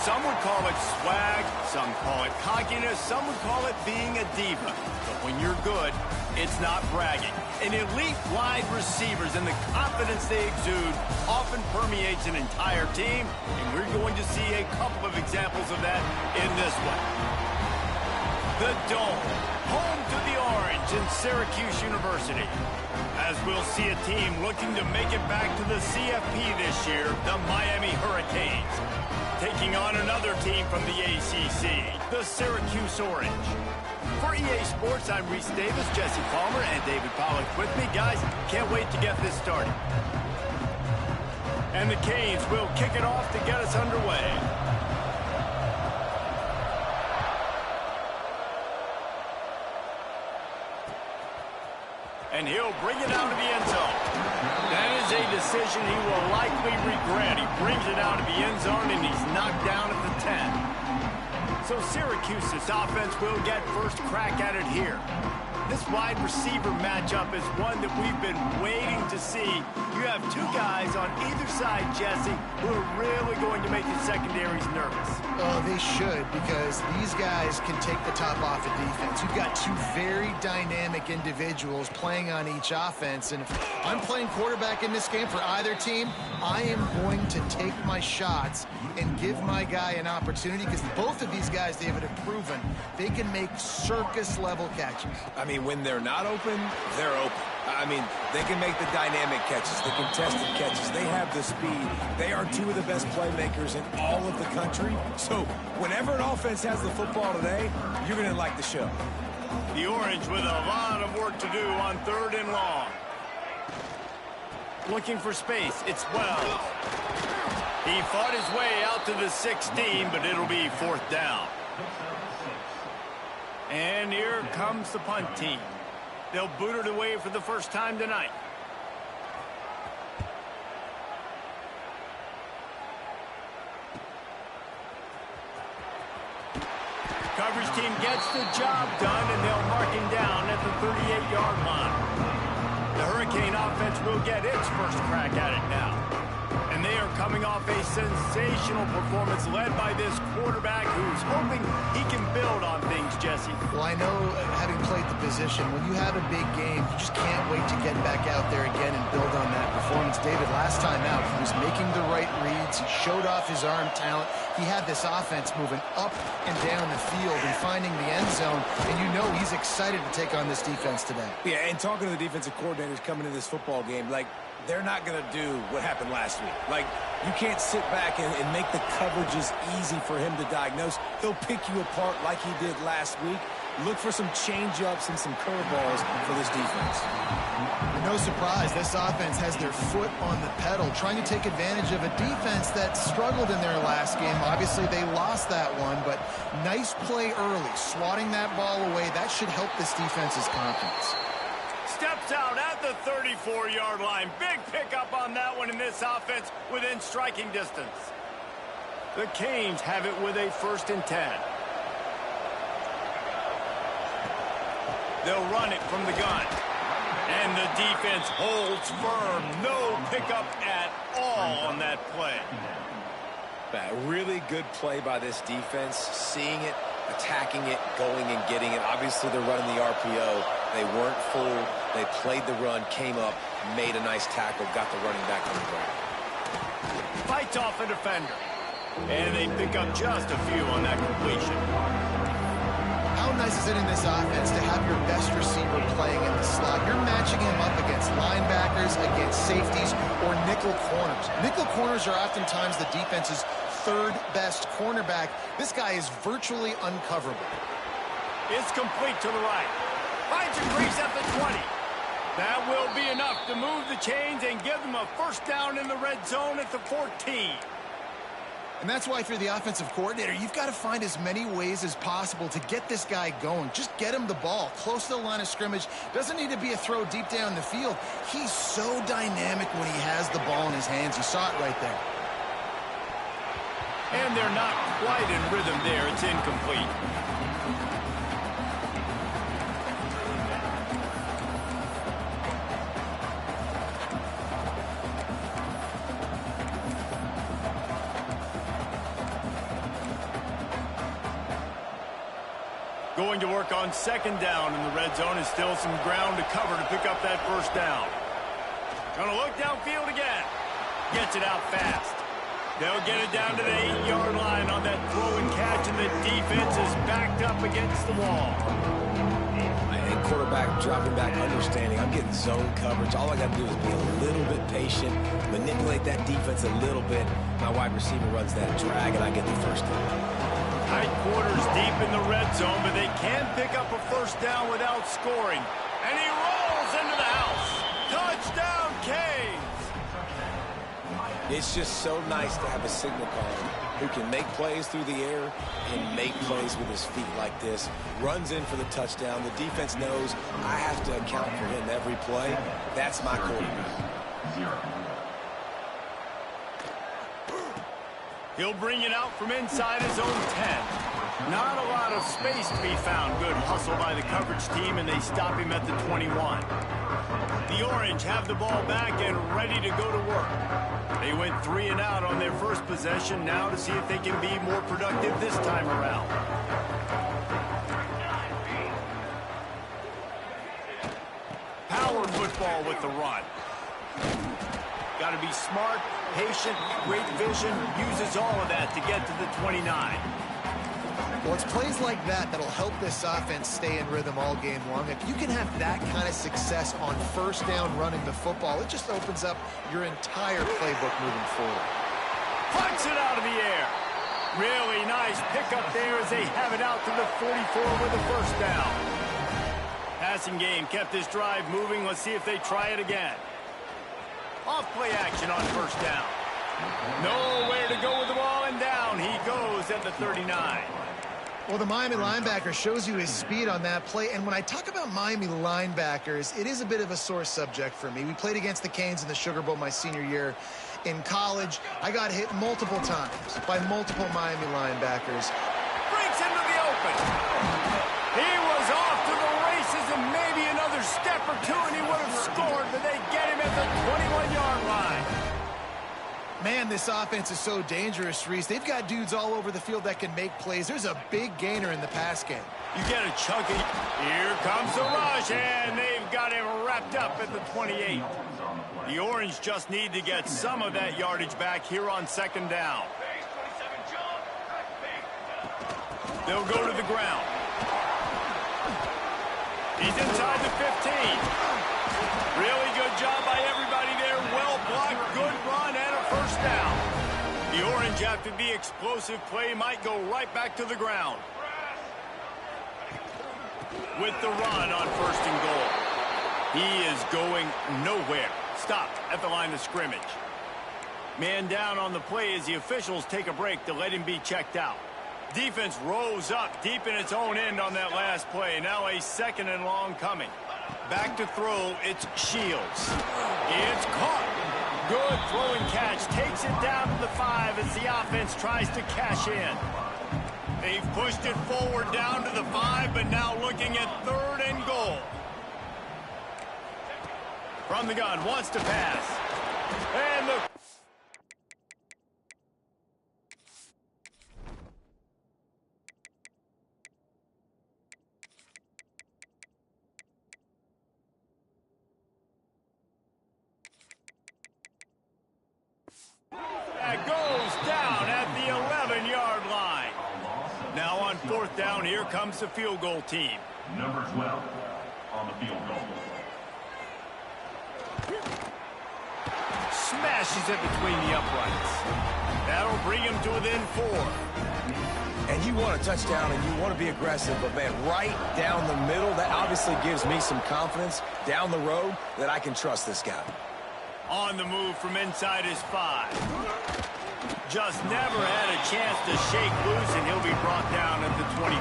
Some would call it swag, some call it cockiness, some would call it being a diva. But when you're good, it's not bragging. An elite wide receivers and the confidence they exude often permeates an entire team, and we're going to see a couple of examples of that in this one. The Dome, home to the Orange in Syracuse University. As we'll see a team looking to make it back to the CFB this year, the Miami Hurricanes. Taking on another team from the ACC, the Syracuse Orange. For EA Sports, I'm Reese Davis, Jesse Palmer, and David Pollack with me. Guys, can't wait to get this started. And the Canes will kick it off to get us underway. And he'll bring it out of the end zone. That is a decision he will likely regret. He brings it out of the end zone, and he's knocked down at the 10. So Syracuse's offense will get first crack at it here. This wide receiver matchup is one that we've been waiting to see. You have two guys on either side, Jesse, who are really going to make the secondaries nervous. Oh, they should, because these guys can take the top off of defense. You've got two very dynamic individuals playing on each offense, and if I'm playing quarterback in this game for either team, I am going to take my shots and give my guy an opportunity, because both of these guys, David, have proven they can make circus-level catches. I mean, when they're not open, they're open. I mean, they can make the dynamic catches, the contested catches. They have the speed. They are two of the best playmakers in all of the country. So whenever an offense has the football today, you're going to like the show. The Orange with a lot of work to do on 3rd and long. Looking for space. It's Wells. He fought his way out to the 16, but it'll be 4th down. And here comes the punt team. They'll boot it away for the first time tonight. Coverage team gets the job done, and they'll mark him down at the 38-yard line. The Hurricane offense will get its first crack at it now. And they are coming off a sensational performance led by this quarterback who's hoping he can build on things, Jesse. Well, I know, having played the position, when you have a big game, you just can't wait to get back out there again and build on that performance. David, last time out, he was making the right reads. He showed off his arm talent. He had this offense moving up and down the field and finding the end zone, and you know he's excited to take on this defense today. Yeah, and talking to the defensive coordinators coming into this football game, like, they're not going to do what happened last week. Like, you can't sit back and make the coverages easy for him to diagnose. He'll pick you apart like he did last week. Look for some change-ups and some curveballs for this defense. No surprise, this offense has their foot on the pedal, trying to take advantage of a defense that struggled in their last game. Obviously, they lost that one, but nice play early, swatting that ball away. That should help this defense's confidence. Steps out at the 34-yard line. Big pickup on that one in this offense within striking distance. The Canes have it with a 1st and 10. They'll run it from the gun. And the defense holds firm. No pickup at all on that play. A really good play by this defense. Seeing it, attacking it, going and getting it. Obviously, they're running the RPO. They weren't fooled. They played the run, came up, made a nice tackle, got the running back on the ground. Fights off a defender. And they pick up just a few on that completion. How nice is it in this offense to have your best receiver playing in the slot? You're matching him up against linebackers, against safeties, or nickel corners. Nickel corners are oftentimes the defense's 3rd best cornerback. This guy is virtually uncoverable. It's complete to the right. Finds a crease at the 20. That will be enough to move the chains and give them a 1st down in the red zone at the 14. And that's why, if you're the offensive coordinator, you've got to find as many ways as possible to get this guy going. Just get him the ball close to the line of scrimmage. Doesn't need to be a throw deep down the field. He's so dynamic when he has the ball in his hands. You saw it right there. And they're not quite in rhythm there. It's incomplete. going to work on second down in the red zone, and still some ground to cover to pick up that first down. Gonna look downfield again. Gets it out fast. They'll get it down to the 8-yard line on that throw and catch, and the defense is backed up against the wall. And quarterback dropping back, understanding I'm getting zone coverage. All I got to do is be a little bit patient, manipulate that defense a little bit. My wide receiver runs that drag, and I get the first down. Tight quarters deep in the red zone, but they can pick up a first down without scoring. And he rolls into the house. Touchdown, Canes! It's just so nice to have a signal caller who can make plays through the air and make plays with his feet like this. Runs in for the touchdown. The defense knows I have to account for him every play. That's my quarterback. He'll bring it out from inside his own 10. Not a lot of space to be found. Good hustle by the coverage team, and they stop him at the 21. The Orange have the ball back and ready to go to work. They went 3 and out on their first possession, now to see if they can be more productive this time around. Power football with the run. Got to be smart, patient, great vision, uses all of that to get to the 29. Well, it's plays like that that'll help this offense stay in rhythm all game long. If you can have that kind of success on first down running the football, it just opens up your entire playbook moving forward. Punts it out of the air. Really nice pickup there as they have it out to the 44 with a first down. Passing game kept this drive moving. Let's see if they try it again. Off play action on first down. Nowhere to go with the ball, and down he goes at the 39. Well, the Miami linebacker shows you his speed on that play. And when I talk about Miami linebackers, it is a bit of a sore subject for me. We played against the Canes in the Sugar Bowl my senior year in college. I got hit multiple times by multiple Miami linebackers. Breaks into the open. He was off to the races, and maybe another step or two, and he would have scored, but they get him at the 21-yard line. Man, this offense is so dangerous, Reese. They've got dudes all over the field that can make plays. There's a big gainer in the pass game. You get a chunky. Here comes the rush, and they've got him wrapped up at the 28. The Orange just need to get some of that yardage back here on second down. They'll go to the ground. He's inside the 15. Really good job by everybody there. Well blocked, good run, and a first down. The Orange, after the explosive play, might go right back to the ground. With the run on first and goal. He is going nowhere. Stopped at the line of scrimmage. Man down on the play as the officials take a break to let him be checked out. Defense rose up deep in its own end on that last play. Now a second and long coming. Back to throw, it's Shields. It's caught. Good throw and catch. Takes it down to the 5 as the offense tries to cash in. They've pushed it forward down to the 5, but now looking at third and goal. From the gun, wants to pass. And the... That goes down at the 11-yard line. Now on fourth down, here comes the field goal team. Number 12 on the field goal. Smashes it between the uprights. That'll bring him to within 4. And you want a touchdown and you want to be aggressive, but man, right down the middle, that obviously gives me some confidence down the road that I can trust this guy. On the move from inside his 5. Just never had a chance to shake loose, and he'll be brought down at the 24.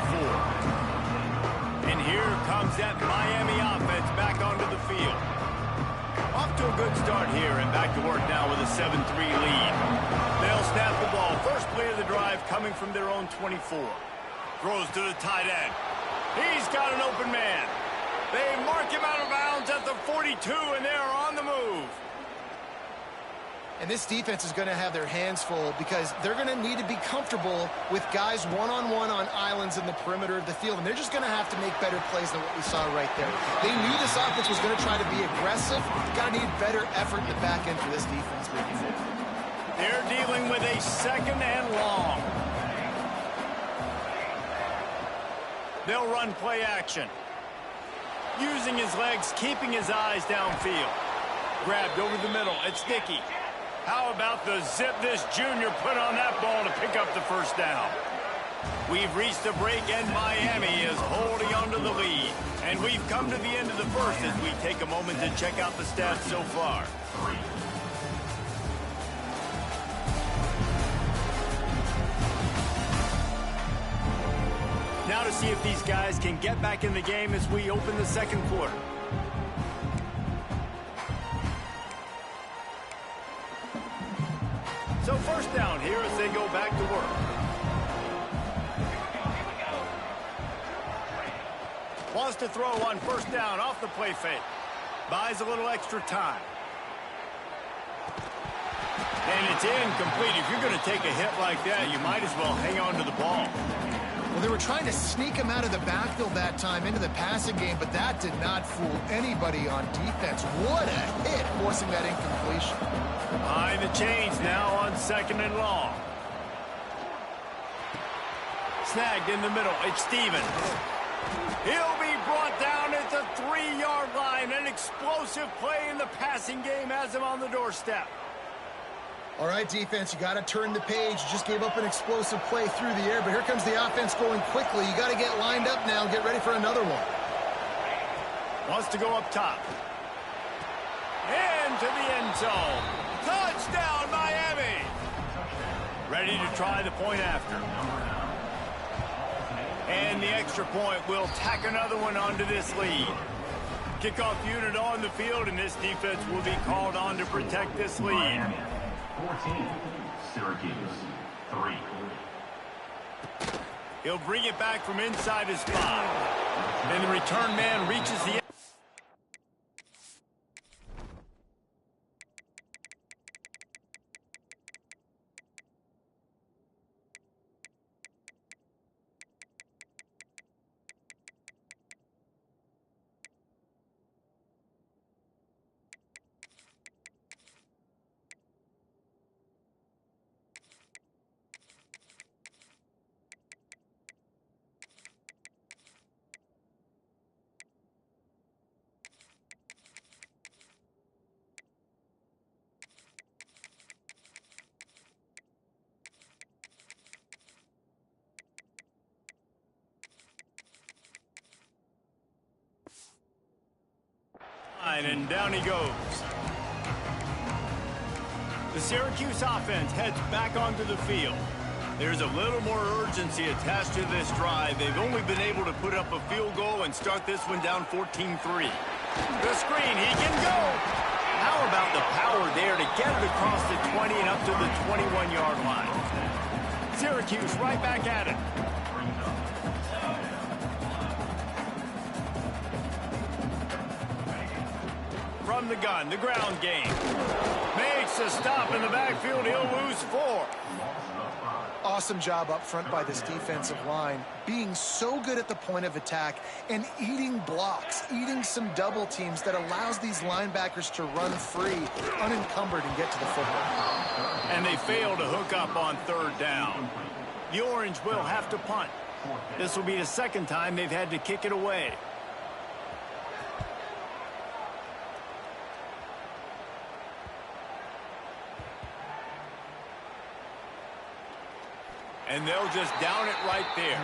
And here comes that Miami offense back onto the field. Off to a good start here, and back to work now with a 7-3 lead. They'll snap the ball. First play of the drive coming from their own 24. Throws to the tight end. He's got an open man. They mark him out of bounds at the 42, and they're on the move. And this defense is going to have their hands full because they're going to need to be comfortable with guys one-on-one on islands in the perimeter of the field. And they're just going to have to make better plays than what we saw right there. They knew this offense was going to try to be aggressive. Got to need better effort in the back end for this defense moving forward. They're dealing with a second and long. They'll run play action. Using his legs, keeping his eyes downfield. Grabbed over the middle. It's Dickey. How about the zip this junior put on that ball to pick up the first down? We've reached a break, and Miami is holding on to the lead. And we've come to the end of the first as we take a moment to check out the stats so far. Now to see if these guys can get back in the game as we open the second quarter. So first down here as they go back to work. Wants to throw on first down off the play fake. Buys a little extra time. And it's incomplete. If you're going to take a hit like that, you might as well hang on to the ball. Well, they were trying to sneak him out of the backfield that time into the passing game, but that did not fool anybody on defense. What a hit, forcing that incompletion. Behind the chains now on second and long. Snagged in the middle. It's Stevens. He'll be brought down at the 3-yard line. An explosive play in the passing game has him on the doorstep. All right, defense, you got to turn the page. You just gave up an explosive play through the air, but here comes the offense going quickly. You got to get lined up now and get ready for another one. Wants to go up top. Into the end zone. Touchdown, Miami. Ready to try the point after. And the extra point will tack another one onto this lead. Kickoff unit on the field, and this defense will be called on to protect this lead. 14, Syracuse, 3. He'll bring it back from inside his 5. And the return man reaches the end. And down he goes. The Syracuse offense heads back onto the field. There's a little more urgency attached to this drive. They've only been able to put up a field goal and start this one down 14-3. The screen, he can go. How about the power there to get it across the 20 and up to the 21-yard line? Syracuse right back at it. From the gun, the ground game. Makes a stop in the backfield. He'll lose 4. Awesome job up front by this defensive line, being so good at the point of attack and eating blocks, eating some double teams that allows these linebackers to run free, unencumbered, and get to the football. And they fail to hook up on third down. The Orange will have to punt. This will be the second time they've had to kick it away. And they'll just down it right there.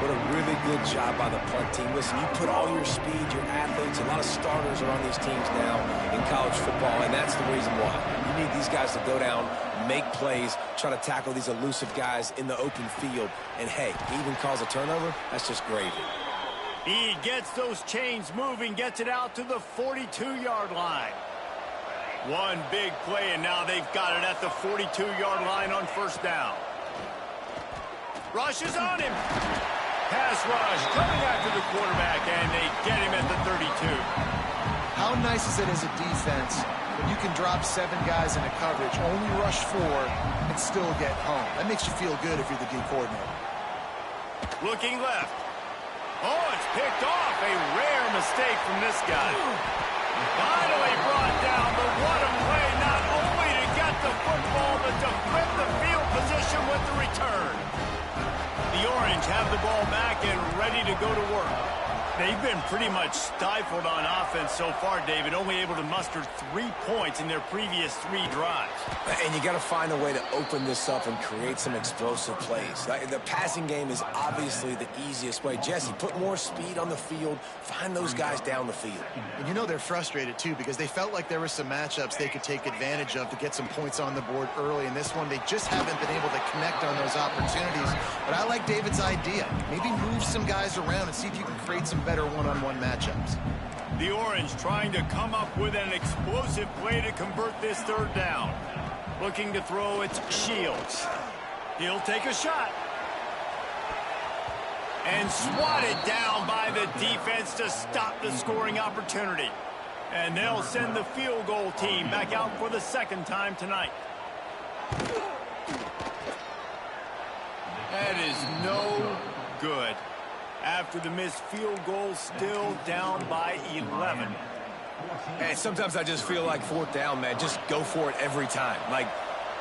What a really good job by the punt team. Listen, you put all your speed, your athletes, a lot of starters are on these teams now in college football, and that's the reason why. You need these guys to go down, make plays, try to tackle these elusive guys in the open field. And, hey, he even calls a turnover. That's just gravy. He gets those chains moving, gets it out to the 42-yard line. One big play, and now they've got it at the 42-yard line on first down. Rush is on him. Pass rush coming after the quarterback, and they get him at the 32. How nice is it as a defense when you can drop 7 guys into coverage, only rush 4, and still get home. That makes you feel good if you're the D coordinator. Looking left. Oh, it's picked off. A rare mistake from this guy. Finally brought down, but what a play, not only to get the football, but to flip the field position with the return. The Orange have the ball back and ready to go to work. They've been pretty much stifled on offense so far, David, only able to muster 3 points in their previous 3 drives. And you got to find a way to open this up and create some explosive plays. The passing game is obviously the easiest way. Jesse, put more speed on the field, find those guys down the field. And you know they're frustrated, too, because they felt like there were some matchups they could take advantage of to get some points on the board early. In this one, they just haven't been able to connect on those opportunities. But I like David's idea. Maybe move some guys around and see if you can create some better one-on-one matchups. The Orange trying to come up with an explosive play to convert this 3rd down. Looking to throw it, Shields. He'll take a shot. And swatted down by the defense to stop the scoring opportunity. And they'll send the field goal team back out for the 2nd time tonight. That is no good. After the missed field goal, still down by 11. And sometimes I just feel like 4th down, man, just go for it every time. Like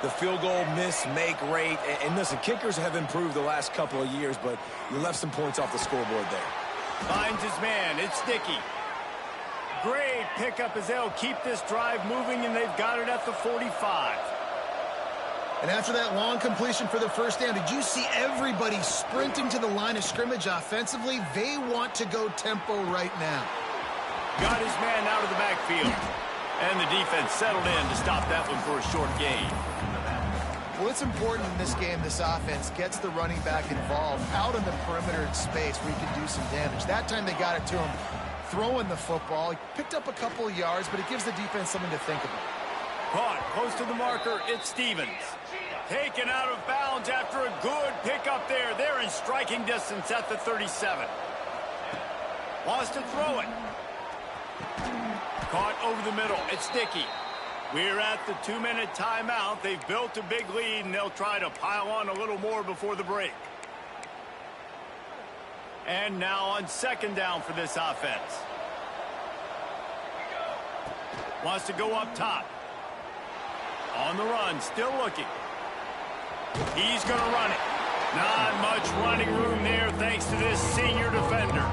the field goal miss, make rate. And listen, kickers have improved the last couple of years, but you left some points off the scoreboard there. Finds his man. It's Dickey. Great pickup as they'll keep this drive moving, and they've got it at the 45. And after that long completion for the 1st down, did you see everybody sprinting to the line of scrimmage offensively? They want to go tempo right now. Got his man out of the backfield. And the defense settled in to stop that one for a short gain. Well, it's important in this game this offense gets the running back involved out in the perimeter space where he can do some damage. That time they got it to him throwing the football. He picked up a couple of yards, but it gives the defense something to think about. Caught close to the marker, it's Stevens. Taken out of bounds after a good pickup there. They're in striking distance at the 37. Wants to throw it. Caught over the middle. It's Dickey. We're at the 2-minute timeout. They've built a big lead, and they'll try to pile on a little more before the break. And now on 2nd down for this offense. Wants to go up top. On the run, still looking. He's going to run it. Not much running room there thanks to this senior defender.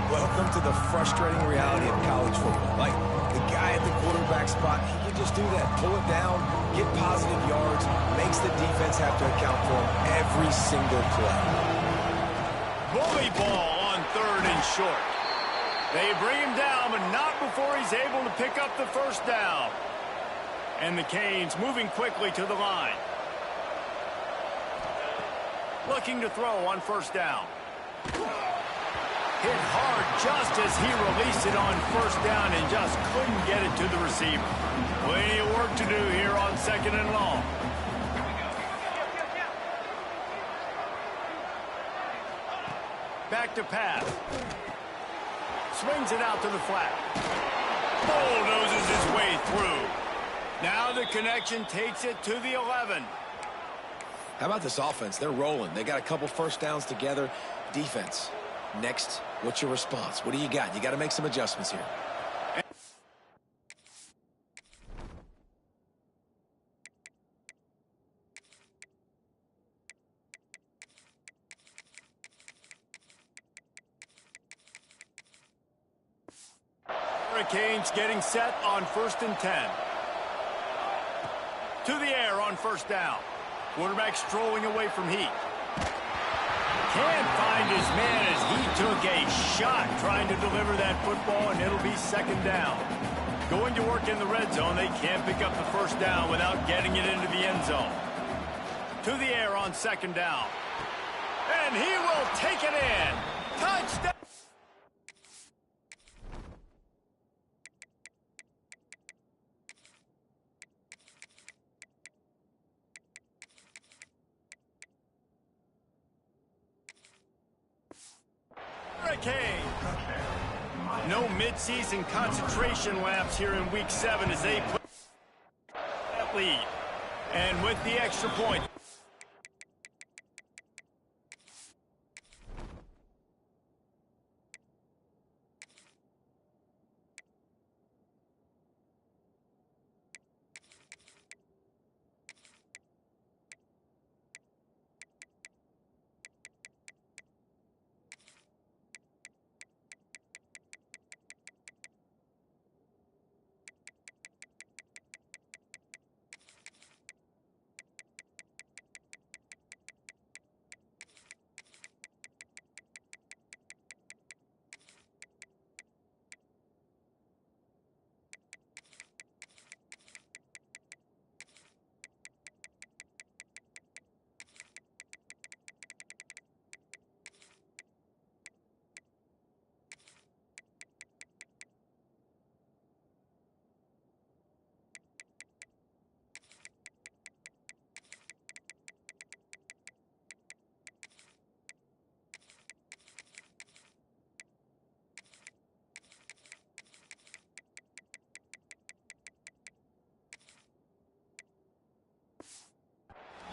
Welcome to the frustrating reality of college football. Like, the guy at the quarterback spot, he can just do that. Pull it down, get positive yards, makes the defense have to account for him every single play. Bully ball on 3rd and short. They bring him down, but not before he's able to pick up the 1st down. And the Canes moving quickly to the line. Looking to throw on 1st down. Hit hard just as he released it on 1st down and just couldn't get it to the receiver. Plenty of work to do here on 2nd and long. Back to pass. Swings it out to the flat. Bulldozes his way through. Now the connection takes it to the 11. How about this offense? They're rolling. They got a couple 1st downs together. Defense. Next, what's your response? What do you got? You got to make some adjustments here. Hurricanes getting set on 1st and 10. To the air on 1st down. Quarterback strolling away from Heat. Can't find his man as he took a shot trying to deliver that football, and it'll be 2nd down. Going to work in the red zone, they can't pick up the 1st down without getting it into the end zone. To the air on 2nd down. And he will take it in. Touchdown! Hurricane. No midseason concentration laps here in Week 7 as they put lead. And with the extra point.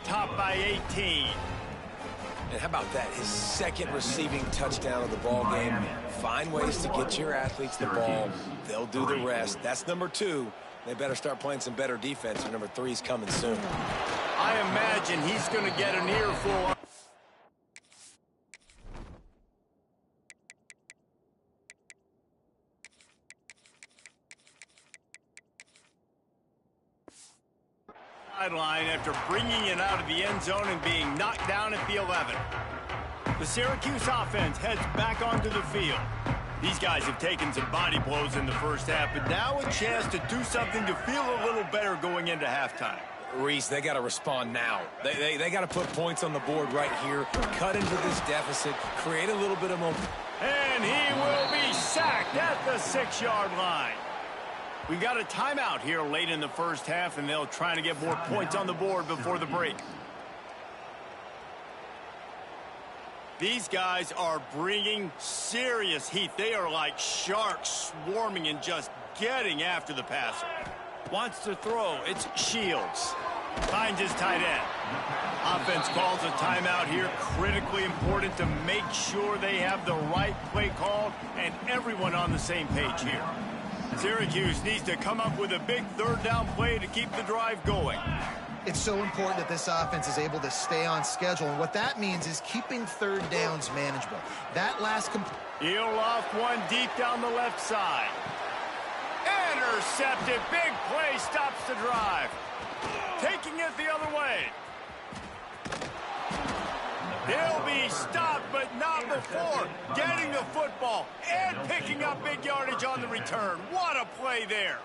Top by 18. And how about that? His second receiving touchdown of the ball game. Find ways to get your athletes the ball. They'll do the rest. That's number 2. They better start playing some better defense, or number 3 is coming soon. I imagine he's going to get an earful. Sideline after bringing it out of the end zone and being knocked down at the 11. The Syracuse offense heads back onto the field. These guys have taken some body blows in the first half, but now a chance to do something to feel a little better going into halftime. Reese, they got to respond now. They got to put points on the board right here, cut into this deficit, create a little bit of momentum. And he will be sacked at the 6-yard line. We got a timeout here late in the first half, and they'll try to get more points on the board before the break. These guys are bringing serious heat. They are like sharks swarming and just getting after the passer. Wants to throw. It's Shields. Finds his tight end. Offense calls a timeout here. Critically important to make sure they have the right play called and everyone on the same page here. Syracuse needs to come up with a big third down play to keep the drive going. It's so important that this offense is able to stay on schedule, and what that means is keeping third downs manageable. That last he'll loft one deep down the left side. Intercepted. Big play stops the drive. Taking it the other way. He'll be stopped, but not before getting the football and picking up big yardage on the return. What a play there.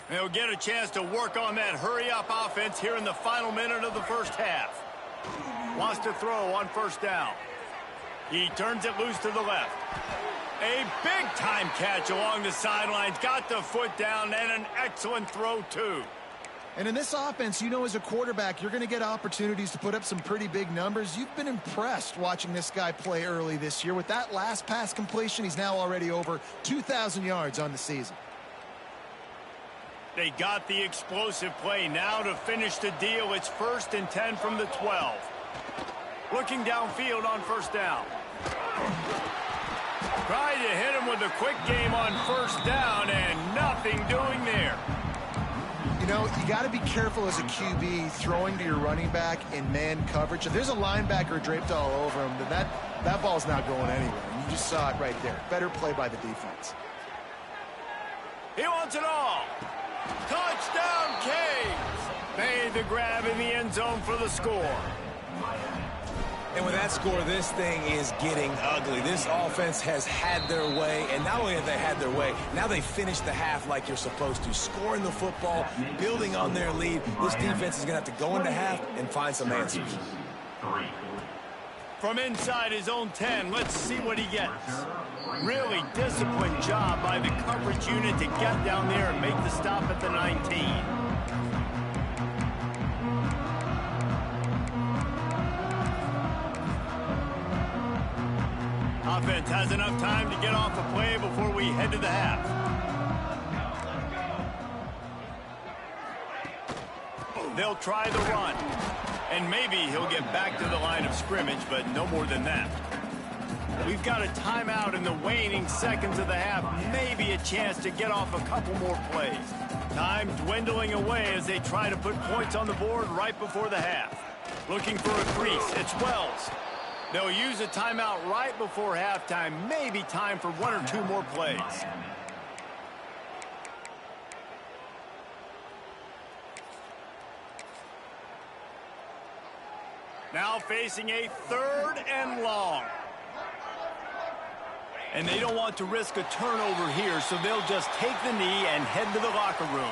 They'll get a chance to work on that hurry-up offense here in the final minute of the first half. Wants to throw on first down. He turns it loose to the left. A big-time catch along the sidelines. Got the foot down and an excellent throw, too. And in this offense, you know, as a quarterback, you're going to get opportunities to put up some pretty big numbers. You've been impressed watching this guy play early this year. With that last pass completion, he's now already over 2,000 yards on the season. They got the explosive play. Now to finish the deal, it's 1st and 10 from the 12. Looking downfield on first down. Tried to hit him with a quick game on first down, and nothing doing there. You know, you got to be careful as a QB throwing to your running back in man coverage. If there's a linebacker draped all over him, then that ball's not going anywhere. And you just saw it right there. Better play by the defense. He wants it all. Touchdown, Canes. Made the grab in the end zone for the score. And with that score, this thing is getting ugly. This offense has had their way, and not only have they had their way, now they finished the half like you're supposed to, scoring the football, building on their lead. This defense is going to have to go into half and find some answers. From inside his own 10, let's see what he gets. Really disciplined job by the coverage unit to get down there and make the stop at the 19. defense has enough time to get off a play before we head to the half. They'll try the run. And maybe he'll get back to the line of scrimmage, but no more than that. We've got a timeout in the waning seconds of the half. Maybe a chance to get off a couple more plays. Time dwindling away as they try to put points on the board right before the half. Looking for a crease. It's Wells. They'll use a timeout right before halftime. Maybe time for one or two more plays. Now facing a 3rd and long. And they don't want to risk a turnover here, so they'll just take the knee and head to the locker room.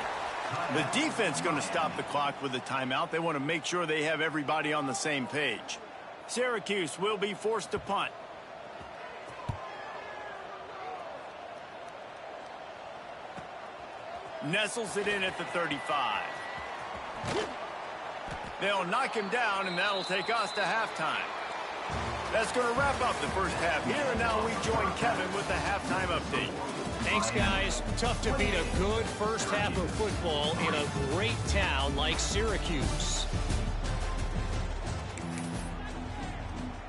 The defense going to stop the clock with a timeout. They want to make sure they have everybody on the same page. Syracuse will be forced to punt. Nestles it in at the 35. They'll knock him down, and that'll take us to halftime. That's going to wrap up the first half here, and now we join Kevin with the halftime update. Thanks, guys. Tough to beat a good first half of football in a great town like Syracuse.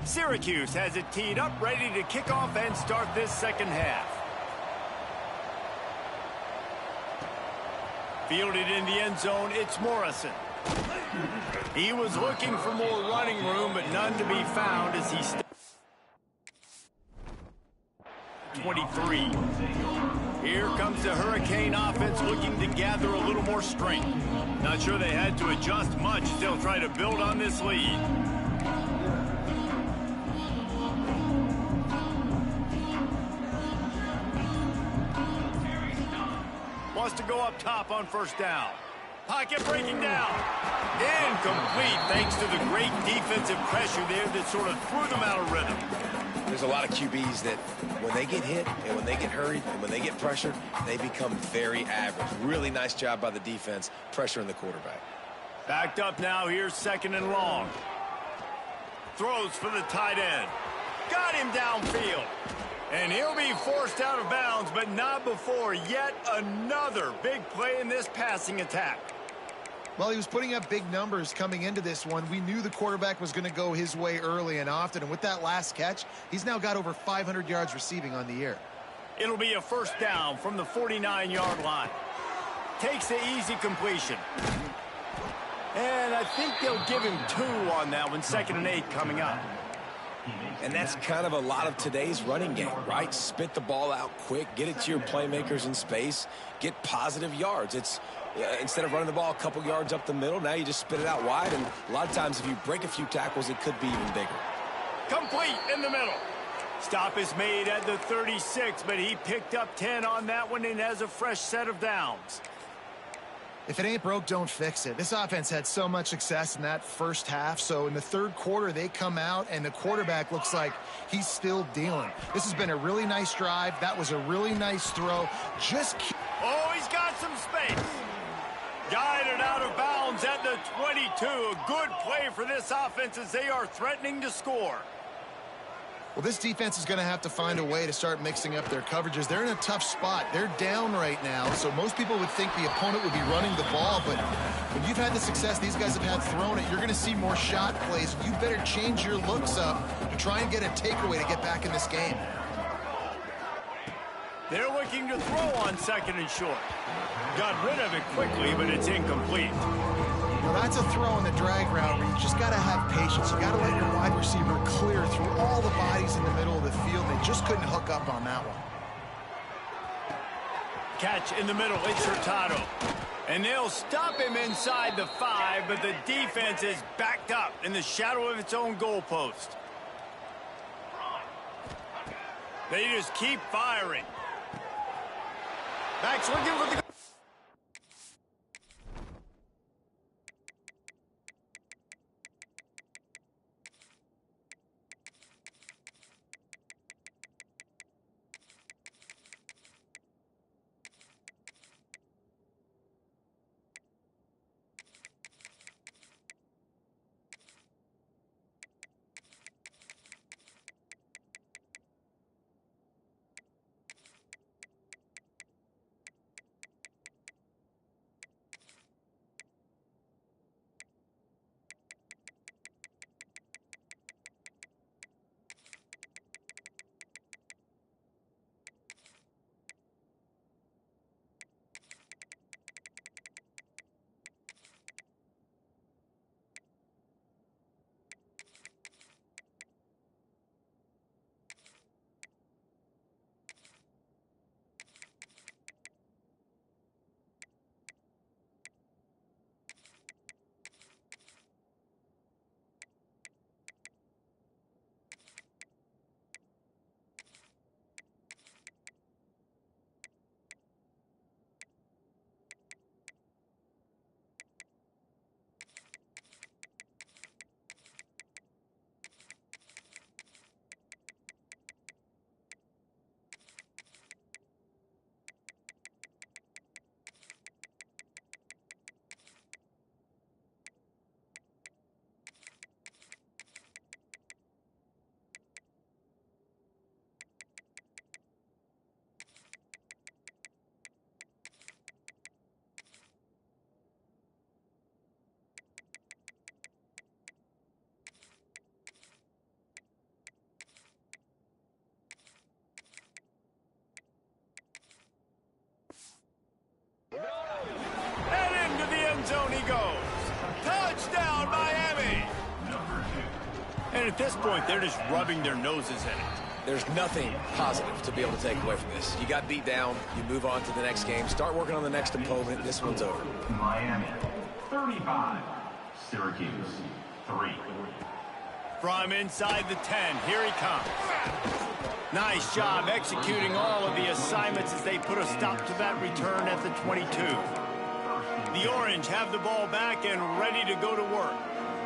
Syracuse has it teed up, ready to kick off and start this second half. Fielded in the end zone, it's Morrison. He was looking for more running room, but none to be found as he 23. Here comes the Hurricane offense looking to gather a little more strength. Not sure they had to adjust much. Still try to build on this lead. Wants to go up top on first down. Pocket breaking down. Incomplete thanks to the great defensive pressure there that sort of threw them out of rhythm. There's a lot of QBs that when they get hit and when they get hurried and when they get pressured, they become very average. Really nice job by the defense pressuring the quarterback. Backed up now. Here's 2nd and long. Throws for the tight end. Got him downfield. And he'll be forced out of bounds, but not before yet another big play in this passing attack. Well, he was putting up big numbers coming into this one. We knew the quarterback was going to go his way early and often. And with that last catch, he's now got over 500 yards receiving on the year. It'll be a first down from the 49-yard line. Takes the easy completion. And I think they'll give him 2 on that one. 2nd and 8 coming up. And that's kind of a lot of today's running game, right? Spit the ball out quick, get it to your playmakers in space, get positive yards. It's instead of running the ball a couple yards up the middle, now you just spit it out wide, and a lot of times if you break a few tackles, it could be even bigger. Complete in the middle. Stop is made at the 36, but he picked up 10 on that one and has a fresh set of downs. If it ain't broke, don't fix it. This offense had so much success in that first half, so in the third quarter, they come out, and the quarterback looks like he's still dealing. This has been a really nice drive. That was a really nice throw. Oh, he's got some space. Guided out of bounds at the 22. A good play for this offense as they are threatening to score. Well, this defense is going to have to find a way to start mixing up their coverages. They're in a tough spot. They're down right now, so most people would think the opponent would be running the ball, but when you've had the success these guys have had throwing it, you're going to see more shot plays. You better change your looks up to try and get a takeaway to get back in this game. They're looking to throw on 2nd and short. Got rid of it quickly, but it's incomplete. Well, that's a throw in the drag route where you just got to have patience. You got to let your wide receiver clear through all the bodies in the middle of the field. They just couldn't hook up on that one. Catch in the middle. It's Hurtado. And they'll stop him inside the 5, but the defense is backed up in the shadow of its own goalpost. They just keep firing. Backs looking for the... at this point, they're just rubbing their noses in it. There's nothing positive to be able to take away from this. You got beat down, you move on to the next game, start working on the next opponent. This one's over. Miami, 35. Syracuse, 3. From inside the 10, here he comes. Nice job executing all of the assignments as they put a stop to that return at the 22. The Orange have the ball back and ready to go to work.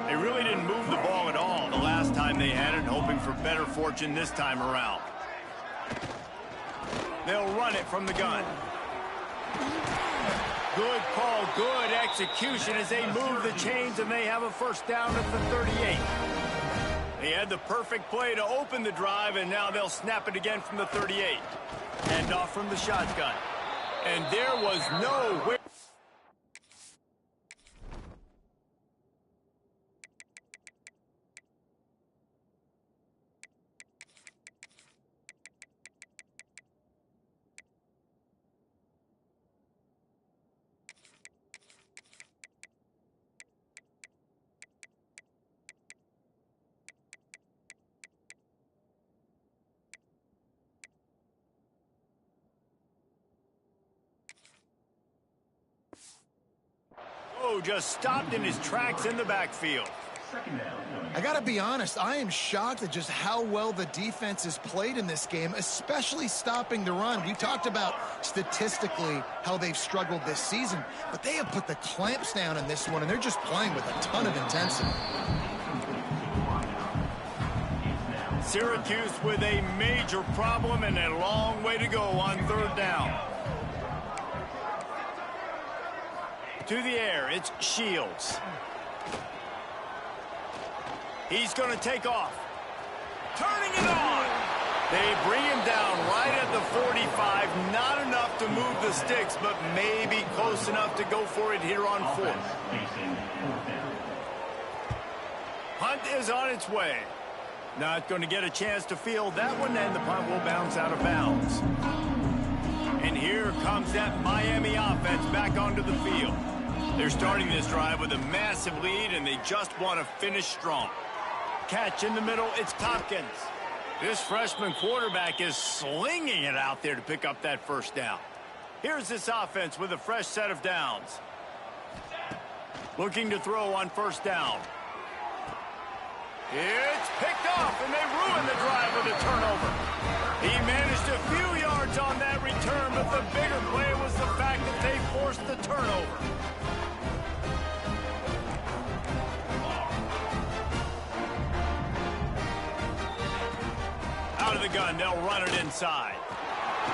They really didn't move the ball at all the last time they had it, hoping for better fortune this time around. They'll run it from the gun. Good call, good execution as they move the chains, and they have a first down at the 38. They had the perfect play to open the drive, and now they'll snap it again from the 38. Hand off from the shotgun. And there was no way. Just stopped in his tracks in the backfield. I gotta be honest, I am shocked at just how well the defense has played in this game, especially stopping the run. We talked about statistically how they've struggled this season, but they have put the clamps down in this one, and they're just playing with a ton of intensity. Syracuse with a major problem and a long way to go on third down. To the air, it's Shields. He's going to take off. Turning it on. They bring him down right at the 45. Not enough to move the sticks, but maybe close enough to go for it here on fourth. Punt is on its way. Not going to get a chance to field that one, and the punt will bounce out of bounds. And here comes that Miami offense back onto the field. They're starting this drive with a massive lead, and they just want to finish strong. Catch in the middle, it's Tompkins. This freshman quarterback is slinging it out there to pick up that first down. Here's this offense with a fresh set of downs. Looking to throw on first down. It's picked off, and they ruin the drive with a turnover. He managed a few yards on that return, but the bigger play was the fact that they forced the turnover. Out of the gun, they'll run it inside.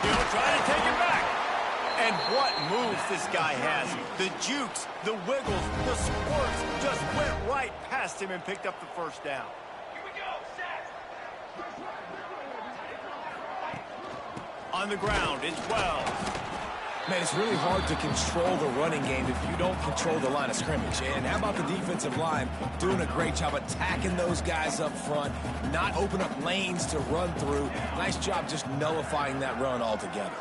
He'll try to take it back. And what moves this guy has. The jukes, the wiggles, the squirts just went right past him and picked up the first down. Here we go, set. On the ground, it's Wells. Man, it's really hard to control the running game if you don't control the line of scrimmage. And how about the defensive line doing a great job attacking those guys up front, not open up lanes to run through. Nice job just nullifying that run altogether.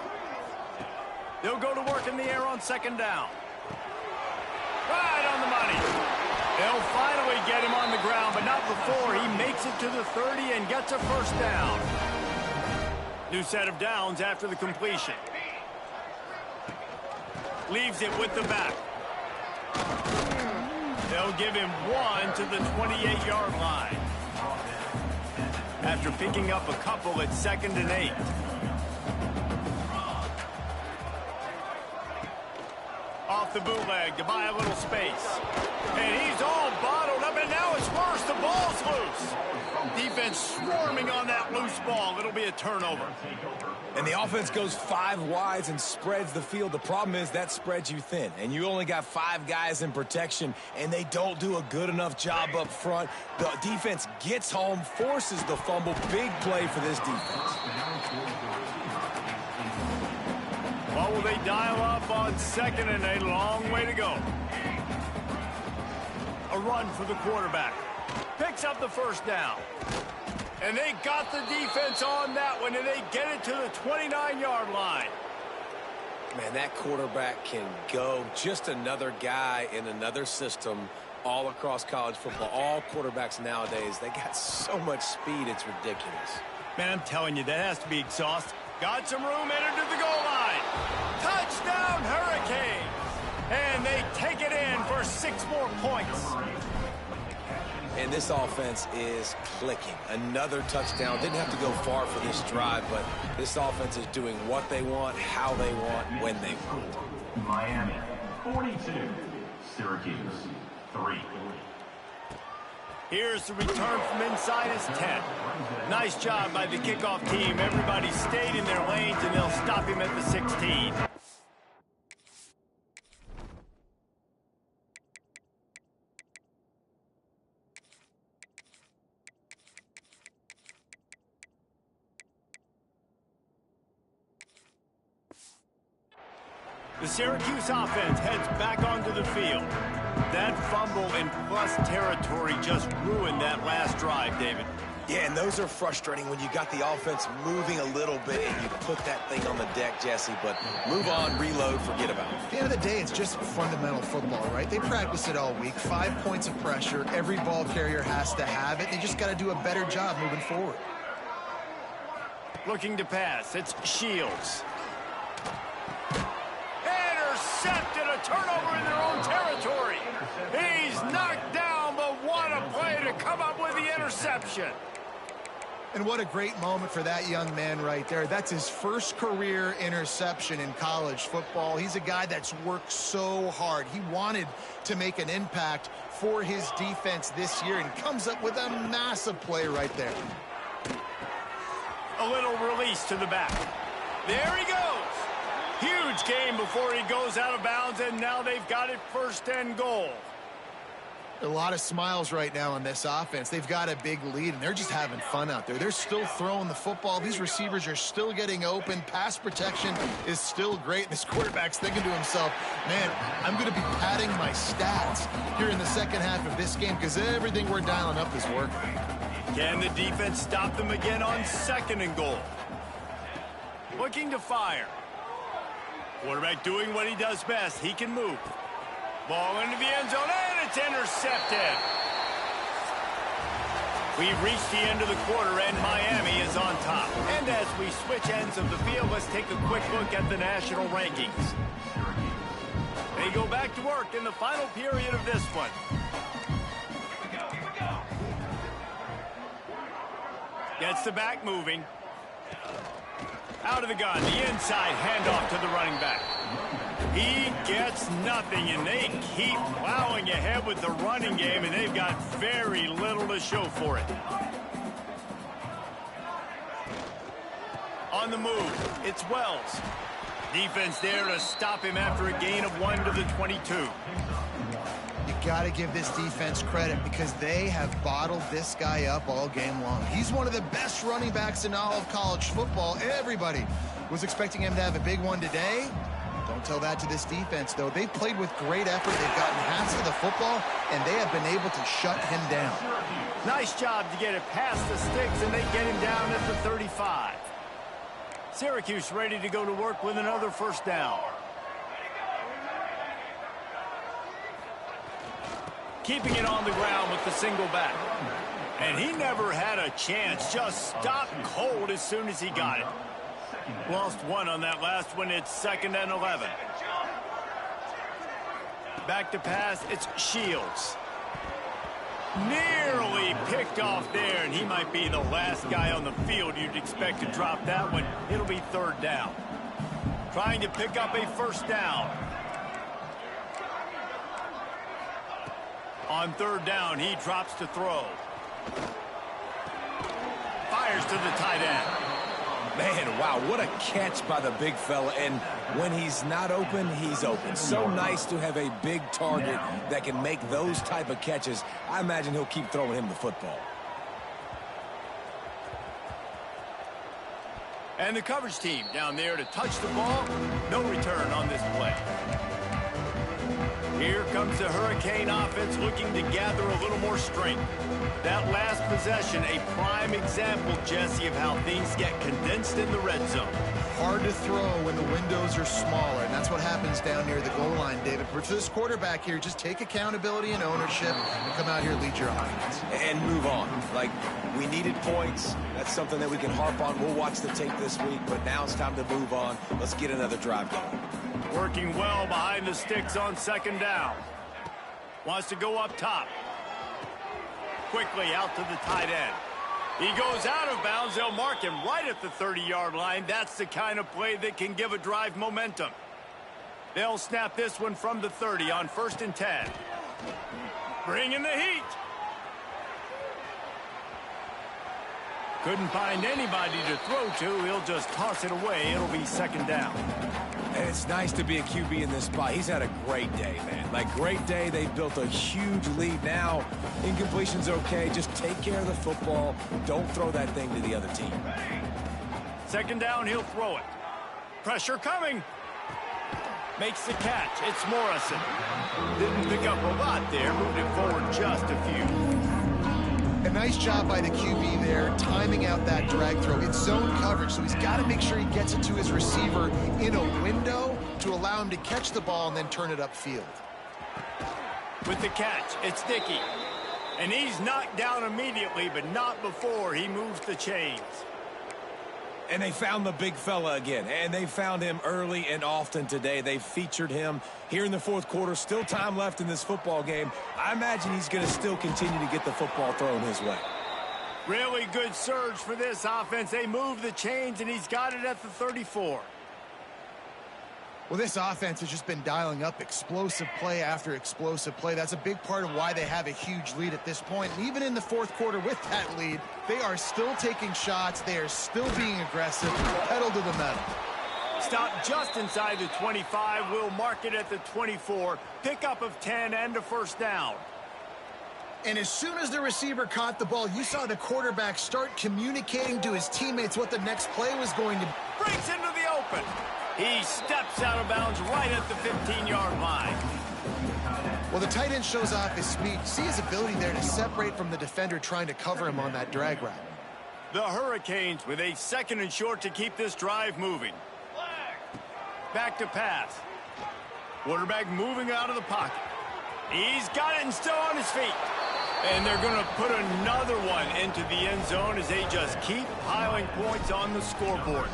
They'll go to work in the air on second down. Right on the money. They'll finally get him on the ground, but not before he makes it to the 30 and gets a first down. New set of downs after the completion. Leaves it with the back. They'll give him one to the 28-yard line. After picking up a couple at 2nd and 8. Off the bootleg to buy a little space. And he's all bottled up, and now it's worse. The ball's loose. Defense swarming on that loose ball. It'll be a turnover. And the offense goes 5 wides and spreads the field. The problem is that spreads you thin, and you only got 5 guys in protection, and they don't do a good enough job up front. The defense gets home, forces the fumble. Big play for this defense. What will they dial up on 2nd and 8? Long way to go. A run for the quarterback. Picks up the first down. And they got the defense on that one, and they get it to the 29-yard line. Man, that quarterback can go. Just another guy in another system all across college football. All quarterbacks nowadays, they got so much speed, it's ridiculous. Man, I'm telling you, that has to be exhausting. Got some room, entered to the goal line. Touchdown, Hurricanes! And they take it in for 6 more points. And this offense is clicking. Another touchdown. Didn't have to go far for this drive, but this offense is doing what they want, how they want, when they want. Miami, 42. Syracuse, 3. Here's the return from inside his 10. Nice job by the kickoff team. Everybody stayed in their lanes, and they'll stop him at the 16. The Syracuse offense heads back onto the field. That fumble in plus territory just ruined that last drive, David. Yeah, and those are frustrating when you got the offense moving a little bit and you put that thing on the deck, Jesse. But move on, reload, forget about it. At the end of the day, it's just fundamental football, right? They practice it all week. 5 points of pressure. Every ball carrier has to have it. They just got to do a better job moving forward. Looking to pass. It's Shields. Intercepted, a turnover in their own territory. He's knocked down, but what a play to come up with the interception. And what a great moment for that young man right there. That's his first career interception in college football. He's a guy that's worked so hard. He wanted to make an impact for his defense this year and comes up with a massive play right there. A little release to the back. There he goes. Huge game before he goes out of bounds, and now they've got it 1st and goal. A lot of smiles right now on this offense. They've got a big lead, and they're just having fun out there. They're still throwing the football. These receivers are still getting open. Pass protection is still great. This quarterback's thinking to himself, man, I'm going to be padding my stats here in the second half of this game because everything we're dialing up is working. Can the defense stop them again on 2nd and goal? Looking to fire. Quarterback doing what he does best. He can move. Ball into the end zone, and it's intercepted. We've reached the end of the quarter, and Miami is on top. And as we switch ends of the field, let's take a quick look at the national rankings. They go back to work in the final period of this one. Gets the back moving. Out of the gun, the inside handoff to the running back. He gets nothing, and they keep plowing ahead with the running game, and they've got very little to show for it. On the move, it's Wells. Defense there to stop him after a gain of 1 to the 22. You got to give this defense credit because they have bottled this guy up all game long. He's one of the best running backs in all of college football. Everybody was expecting him to have a big one today. Don't tell that to this defense, though. They've played with great effort. They've gotten halves of the football, and they have been able to shut him down. Nice job to get it past the sticks, and they get him down at the 35. Syracuse ready to go to work with another 1st down. Keeping it on the ground with the single back. And he never had a chance. Just stopped cold as soon as he got it. Lost 1 on that last one. It's 2nd and 11. Back to pass. It's Shields. Nearly picked off there, and he might be the last guy on the field you'd expect to drop that one. It'll be 3rd down. Trying to pick up a 1st down. On 3rd down, he drops to throw. Fires to the tight end. Man, wow, what a catch by the big fella. And when he's not open, he's open. So nice to have a big target that can make those type of catches. I imagine he'll keep throwing him the football. And the coverage team down there to touch the ball. No return on this play. Here comes the Hurricane offense looking to gather a little more strength. That last possession, a prime example, Jesse, of how things get condensed in the red zone. hard to throw when the windows are smaller, and that's what happens down near the goal line, David. But for this quarterback here, just take accountability and ownership and come out here and lead your offense. And move on. Like, we needed points. That's something that we can harp on. We'll watch the tape this week, but now it's time to move on. Let's get another drive going. Working well behind the sticks on second down. Wants to go up top. Quickly out to the tight end. He goes out of bounds. They'll mark him right at the 30-yard line. That's the kind of play that can give a drive momentum. They'll snap this one from the 30 on 1st and 10. Bringing the heat. Couldn't find anybody to throw to. He'll just toss it away. It'll be second down. And it's nice to be a QB in this spot. He's had a great day, man. Like, great day. They've built a huge lead now. Incompletion's okay. Just take care of the football. Don't throw that thing to the other team. Second down, he'll throw it. Pressure coming. Makes the catch. It's Morrison. Didn't pick up a lot there. Moved it forward just a few. A nice job by the QB there, timing out that drag throw. It's zone coverage, so he's got to make sure he gets it to his receiver in a window to allow him to catch the ball and then turn it upfield. With the catch, it's Dickey. And he's knocked down immediately, but not before he moves the chains. And they found the big fella again, and they found him early and often today. They featured him here in the fourth quarter. Still time left in this football game. I imagine he's going to still continue to get the football thrown his way. Really good surge for this offense. They move the chains, and he's got it at the 34. Well, this offense has just been dialing up explosive play after explosive play. That's a big part of why they have a huge lead at this point. And even in the fourth quarter with that lead, they are still taking shots. They are still being aggressive, pedal to the metal. Stop just inside the 25. We'll mark it at the 24. Pickup of 10 and a first down. And as soon as the receiver caught the ball, you saw the quarterback start communicating to his teammates what the next play was going to be. Breaks into the open. He steps out of bounds right at the 15-yard line. Well, the tight end shows off his speed. See his ability there to separate from the defender trying to cover him on that drag route. The Hurricanes with a 2nd and short to keep this drive moving. Back to pass. Quarterback moving out of the pocket. He's got it and still on his feet. And they're going to put another one into the end zone as they just keep piling points on the scoreboard.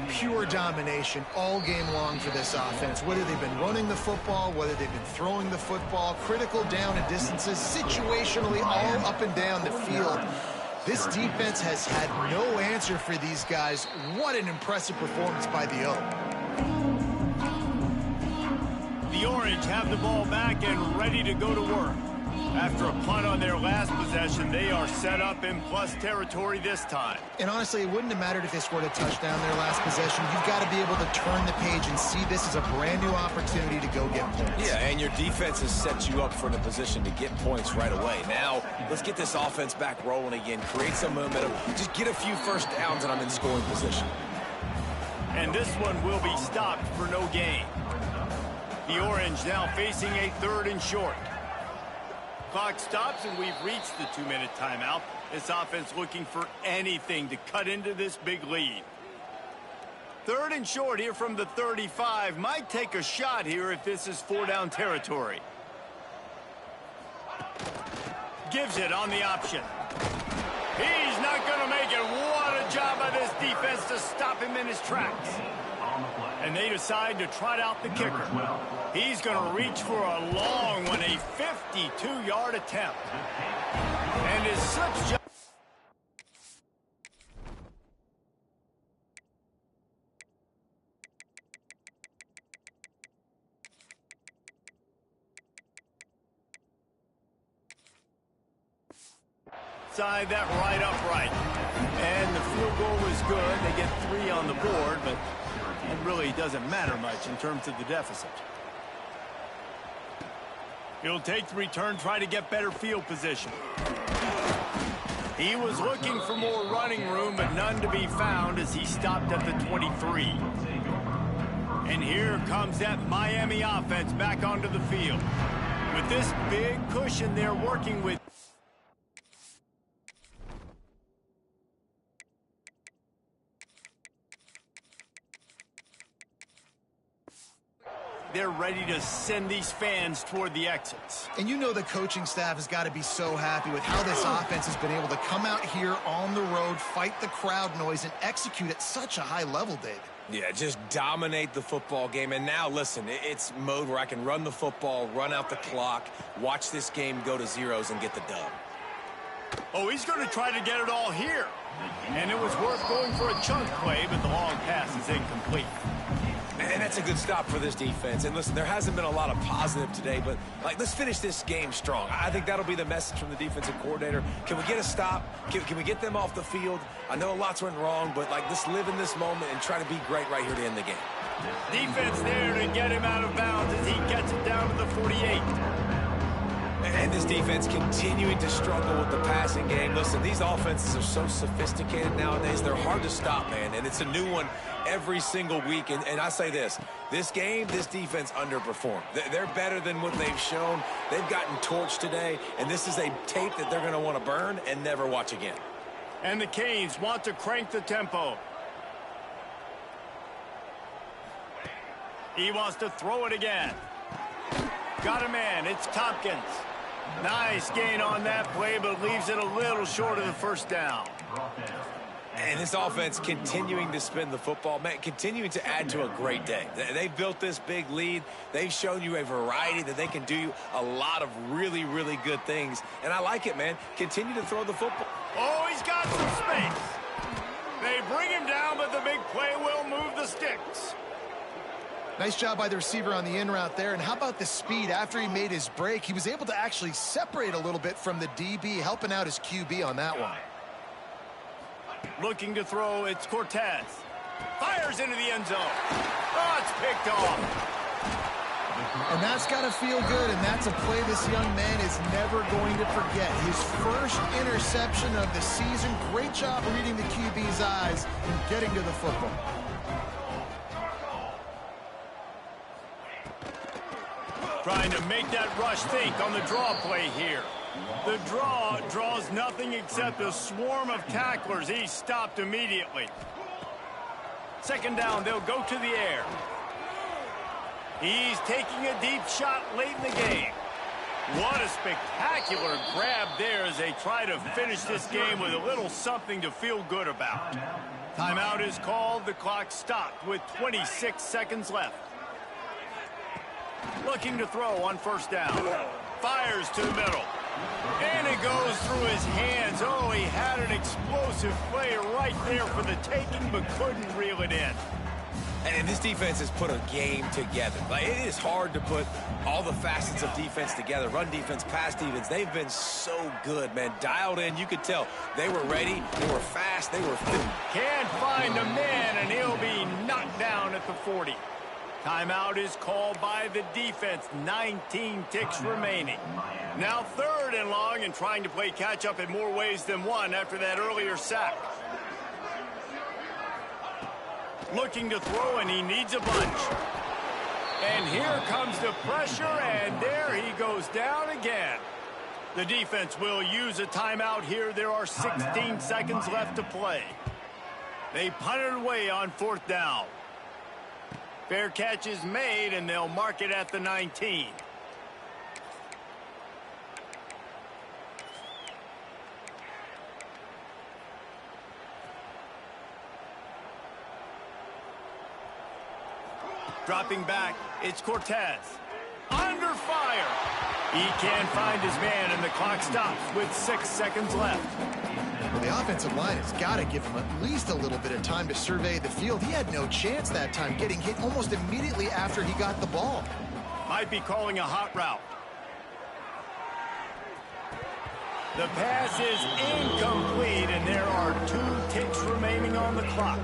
Pure domination all game long for this offense. Whether they've been running the football, whether they've been throwing the football, critical down and distances, situationally all up and down the field. This defense has had no answer for these guys. What an impressive performance by the O. The Orange have the ball back and ready to go to work. After a punt on their last possession, they are set up in plus territory this time. And honestly, it wouldn't have mattered if they scored a touchdown their last possession. You've got to be able to turn the page and see this as a brand new opportunity to go get points. Yeah, and your defense has set you up for the position to get points right away. Now, let's get this offense back rolling again, create some momentum, just get a few first downs, and I'm in scoring position. And this one will be stopped for no gain. The Orange now facing a 3rd and short. Clock stops and we've reached the 2-minute timeout. This offense looking for anything to cut into this big lead. 3rd and short here from the 35. Might take a shot here if this is 4-down territory. Gives it on the option. He's not going to make it. What a job by this defense to stop him in his tracks. And they decide to trot out the kicker. He's going to reach for a long one, a 52-yard attempt. And is such side that right upright. And the field goal was good. They get 3 on the board, but it really doesn't matter much in terms of the deficit. He'll take the return, try to get better field position. He was looking for more running room, but none to be found as he stopped at the 23. And here comes that Miami offense back onto the field. With this big cushion they're working with. they're ready to send these fans toward the exits. And you know the coaching staff has got to be so happy with how this offense has been able to come out here on the road, fight the crowd noise, and execute at such a high level, David. Yeah, just dominate the football game. And now, listen, it's mode where I can run the football, run out the clock, watch this game go to zeros and get the dub. Oh, he's going to try to get it all here. And it was worth going for a chunk play, but the long pass is incomplete. And that's a good stop for this defense. And listen, there hasn't been a lot of positive today, but let's finish this game strong. I think that'll be the message from the defensive coordinator. Can we get a stop? Can we get them off the field? I know lots went wrong, but let's live in this moment and try to be great right here to end the game. Defense there to get him out of bounds as he gets it down to the 48. And this defense continuing to struggle with the passing game. Listen, these offenses are so sophisticated nowadays. They're hard to stop, man. And it's a new one every single week. And I say this game, this defense underperformed. They're better than what they've shown. They've gotten torched today. And this is a tape that they're going to want to burn and never watch again. And the Canes want to crank the tempo. He wants to throw it again. Got a man. It's Tompkins. Nice gain on that play, but leaves it a little short of the first down. And this offense continuing to spin the football, man, continuing to add to a great day. They've built this big lead. They've shown you a variety that they can do a lot of really, really good things. And I like it, man. Continue to throw the football. Oh, he's got some space. They bring him down, but the big play will move the sticks. Nice job by the receiver on the in route there. And how about the speed after he made his break? He was able to actually separate a little bit from the DB, helping out his QB on that one. Looking to throw, it's Cortez. Fires into the end zone. Oh, it's picked off. And that's got to feel good, and that's a play this young man is never going to forget. His first interception of the season. Great job reading the QB's eyes and getting to the football. Trying to make that rush think on the draw play here. The draw draws nothing except a swarm of tacklers. He's stopped immediately. Second down, they'll go to the air. He's taking a deep shot late in the game. What a spectacular grab there as they try to finish this game with a little something to feel good about. Timeout is called. The clock stopped with 26 seconds left. Looking to throw on first down. Fires to the middle. And it goes through his hands. Oh, he had an explosive play right there for the taking, but couldn't reel it in. And this defense has put a game together. It is hard to put all the facets of defense together. Run defense, pass defense. They've been so good, man. Dialed in. You could tell they were ready. They were fast. They were fit. Can't find a man, and he'll be knocked down at the 40. Timeout is called by the defense. 19 ticks remaining. Now third and long, and trying to play catch-up in more ways than one after that earlier sack. Looking to throw, and he needs a bunch. And here comes the pressure, and there he goes down again. The defense will use a timeout here. There are 16 seconds left to play. They punt it away on fourth down. Fair catch is made, and they'll mark it at the 19. Dropping back, it's Cortez. Under fire. He can't find his man, and the clock stops with 6 seconds left. Well, the offensive line has got to give him at least a little bit of time to survey the field. He had no chance that time, getting hit almost immediately after he got the ball. Might be calling a hot route. The pass is incomplete, and there are 2 ticks remaining on the clock.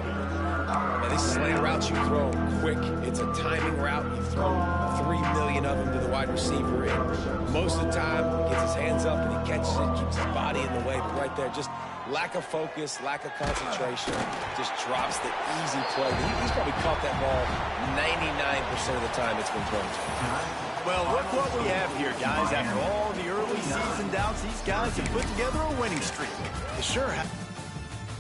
Now, these slant routes you throw quick. It's a timing route. You throw 3 million of them to the wide receiver, and most of the time he gets his hands up and he catches it, keeps his body in the way. But right there, just lack of focus, lack of concentration, just drops the easy play. He's probably caught that ball 99% of the time it's been thrown to him. Well, look what we have here, guys. After all the early season doubts, these guys have put together a winning streak. They sure have.